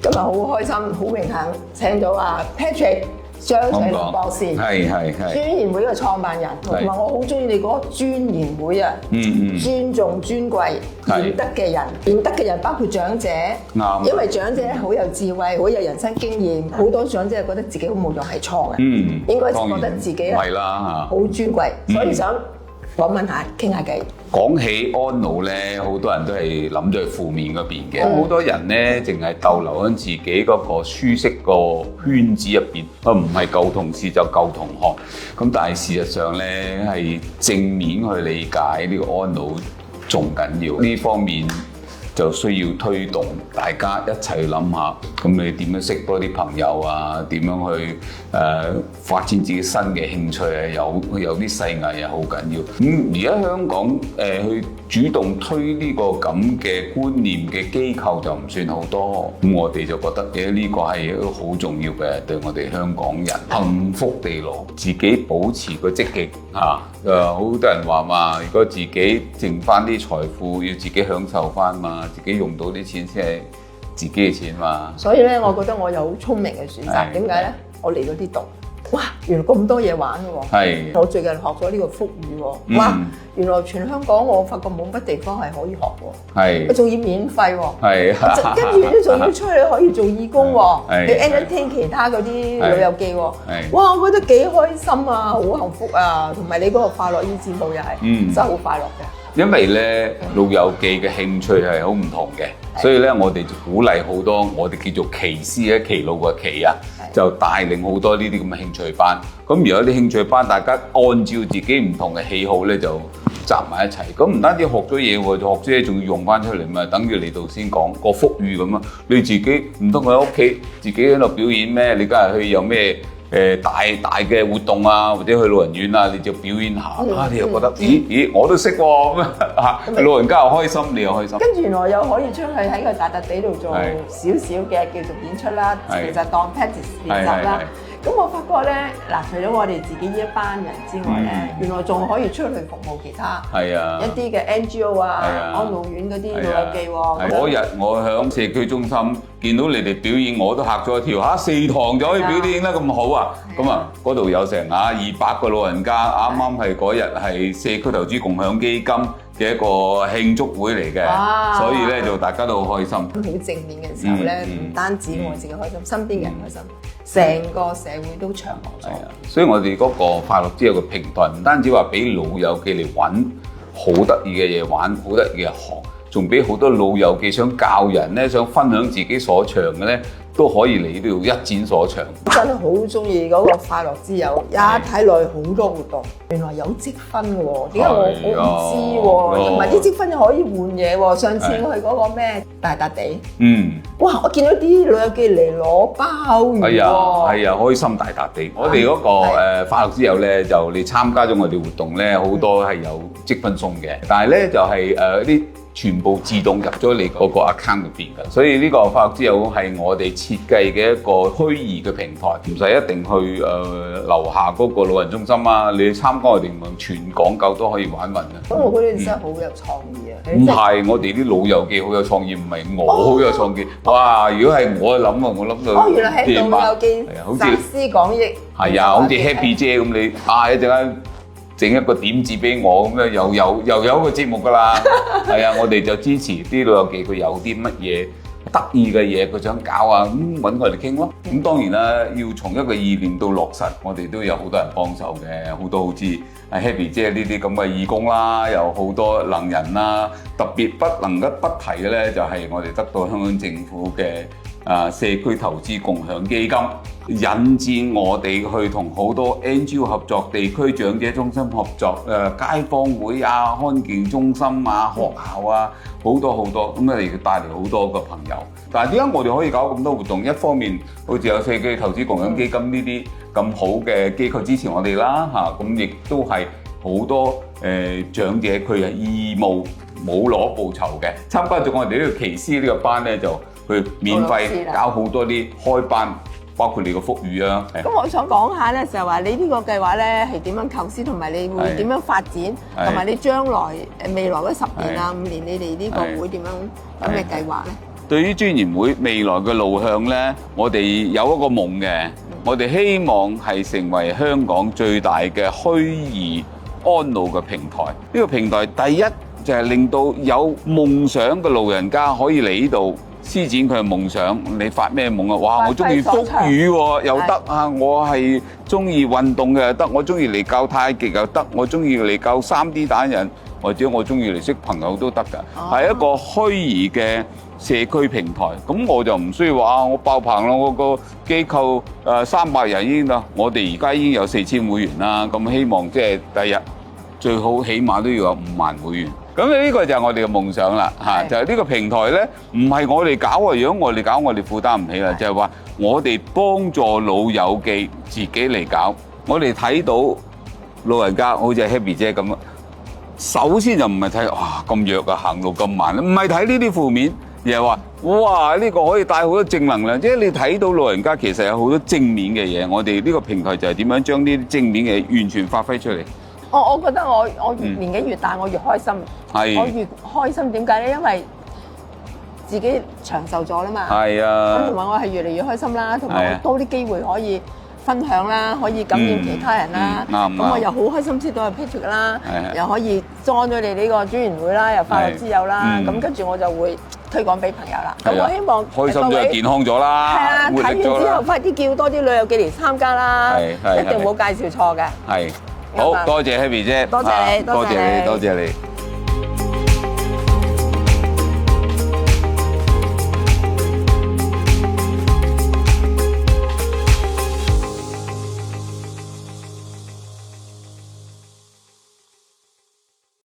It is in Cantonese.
今日好開心，好榮幸請到阿 Patrick 張翠玲博士，尊賢會嘅創辦人，同埋我好中意你嗰個尊賢會啊，尊重尊貴賢德嘅人，賢德嘅人包括長者，因為長者好有智慧，好有人生經驗，好多長者覺得自己好冇用係錯嘅，應該覺得自己好尊貴，所以想訪問下傾下偈。講起安老咧，好多人都係諗咗去負面嗰邊嘅，好多人咧淨係逗留喺自己嗰個舒適個圈子入邊，唔係舊同事就舊同學。咁但係事實上咧係正面去理解呢個安老仲緊要，呢方面就需要推動大家一齊諗下，咁你點樣識多啲朋友啊？點樣去發展自己新嘅興趣啊？有啲細藝啊，好緊要。咁而家香港去主動推呢個咁嘅觀念嘅機構就唔算好多，咁我哋就覺得呢個係一個好重要嘅，對我哋香港人幸福地老，自己保持個積極嚇。好多人話嘛，如果自己剩翻啲財富，要自己享受翻嘛，自己用到啲錢先係自己嘅錢嘛。所以咧，我覺得我有好聰明嘅選擇。點解咧？我嚟到呢度，哇！原來咁多嘢玩嘅喎。我最近學咗呢個腹語喎。哇！原來全香港我發覺冇乜地方係可以學喎。我仲要免費喎。跟住咧仲要出去可以做義工喎。你 entertain 其他嗰啲老友記喎。哇！我覺得幾開心啊，好幸福啊，同埋你嗰個快樂醫節目又係真係好快樂嘅。因為咧老友記嘅興趣係好唔同嘅，所以咧我哋就鼓勵好多我哋叫做奇師咧，奇老嘅奇啊，就帶領好多呢啲咁嘅興趣班。咁如果啲興趣班大家按照自己唔同嘅喜好咧，就集埋一齊。咁唔單止學咗嘢喎，學咗嘢仲要用翻出嚟嘛，等於嚟到先講個腹語咁啊。你自己唔通喺屋企自己喺度表演咩？你梗係去有咩？大嘅活動啊，或者去老人院啊，你就表演下你又覺得咦我都識喎咁啊！老人家又開心，你又開心。跟住原來又可以出去喺個大笪地度做少少嘅叫做演出啦，其實當 practice 練習啦。咁我發覺咧，嗱，除咗我哋自己呢一班人之外咧，原來仲可以出去服務其他一啲嘅 NGO 啊、安老院嗰啲老友記喎。嗰日我喺社區中心見到你哋表演，我都嚇咗一跳嚇，4堂就可以表演得咁好啊！咁啊，嗰度有成200個老人家，啱啱係嗰日係社區投資共享基金嘅一個慶祝會嚟嘅，所以咧就大家都好開心。好正面嘅時候咧，唔單止我自己開心，身邊嘅人開心，成個社會都祥和咗。所以我哋嗰個快樂之友嘅平台，唔單止話俾老友記嚟揾好得意嘅嘢玩，好得意嘅學，仲俾好多老友記想教人咧，想分享自己所長嘅咧，都可以嚟呢度一展所長。真係好中意嗰個快樂之友，一睇落去好多活動，原來有積分喎，點解我唔知喎？同埋啲積分又可以換嘢喎。上次我去嗰個咩大笪地，哇！我見到啲老友記嚟攞鮑魚喎，係啊，開心大笪地。我哋嗰個快樂之友咧，就你參加咗我哋活動咧，好多係有積分送嘅，但係咧就係啲全部自動入咗你嗰個 account 入邊嘅，所以呢個快樂之友係我哋設計嘅一個虛擬嘅平台，唔使一定去樓下嗰個老人中心啊，你參加我哋全港九都可以玩勻嘅。咁我覺得你真係好有創意啊！唔係，我哋啲老友記好有創意，唔係我好有創意。哇！如果係我諗啊，我諗到原來喺老友記集思廣益。係啊，好似 Happy 姐咁，你一陣間整一個點字俾我咁樣，又有一個節目㗎啦。係啊，我哋就支持啲老友記，佢有啲乜嘢得意嘅嘢，佢想搞啊，咁揾佢哋傾咯。咁當然啦，要從一個意念到落實，我哋都有好多人幫手嘅，好多好似Happy 姐呢啲咁嘅義工啦，有好多能人啦。特別不能不提嘅咧，就係我哋得到香港政府嘅社區投資共享基金，引薦我哋去同好多 NGO 合作，地區長者中心合作，街坊會啊、康健中心啊、學校啊，好多好多，咁咧亦帶嚟好多個朋友。但係點解我哋可以搞咁多活動？一方面好似有社區投資共享基金呢啲咁好嘅機構支持我哋啦，咁亦都係好多長者佢係義務冇攞報酬嘅，參加咗我哋呢個奇師呢個班咧，就去免費搞好多啲開班，包括你個腹語啊。咁我想講下咧，就係話你呢個計劃咧係點樣構思，同埋你會點樣發展，同埋你將來未來嗰10年啊、5年，你哋呢個會點樣有咩計劃咧？對於專研會未來嘅路向呢，我哋有一個夢嘅，我哋希望係成為香港最大嘅虛擬安老嘅平台。呢個平台第一就係令到有夢想嘅老人家可以嚟呢度施展佢嘅夢想。你發咩夢啊？哇！我中意福語喎，又得啊！我係中意運動嘅又得，我中意嚟教太極又得，我中意嚟教3D 打印，或者我中意嚟識朋友都得㗎。係一個虛擬嘅社區平台，咁我就唔需要話我爆棚啦，我個機構300人已經啦，我哋而家已經有4000會員啦，咁希望即係第日最好起碼都要有5萬會員。咁呢個就係我哋嘅夢想啦，嚇就係呢個平台呢，唔係我哋搞啊，如果我哋搞，我哋負擔唔起啦，就係話我哋幫助老友記自己嚟搞，我哋睇到老人家好似 Happy 姐咁，首先就唔係睇哇咁弱啊，行路咁慢，唔係睇呢啲負面。而係話，哇！呢個可以帶好多正能量，即係你睇到老人家其實有好多正面嘅嘢。我哋呢個平台就係點樣將呢啲正面嘅完全發揮出嚟。我覺得我越年紀越大，我越開心。係。我越開心點解咧？因為自己長壽咗啦嘛。係啊。咁同埋我係越嚟越開心啦，同埋多啲機會可以分享啦，可以感染其他人啦。咁我又好開心知道係 Patrick 啦，又可以裝咗你呢個專研會啦，又快樂之友啦。咁跟住我就會推廣俾朋友啦。咁我希望開心咗，健康咗啦。係啊，睇完之後快啲叫多啲老友記嚟參加啦。一定冇介紹錯嘅。係。好多謝 Happy 姐。多謝你，多謝你，多謝你。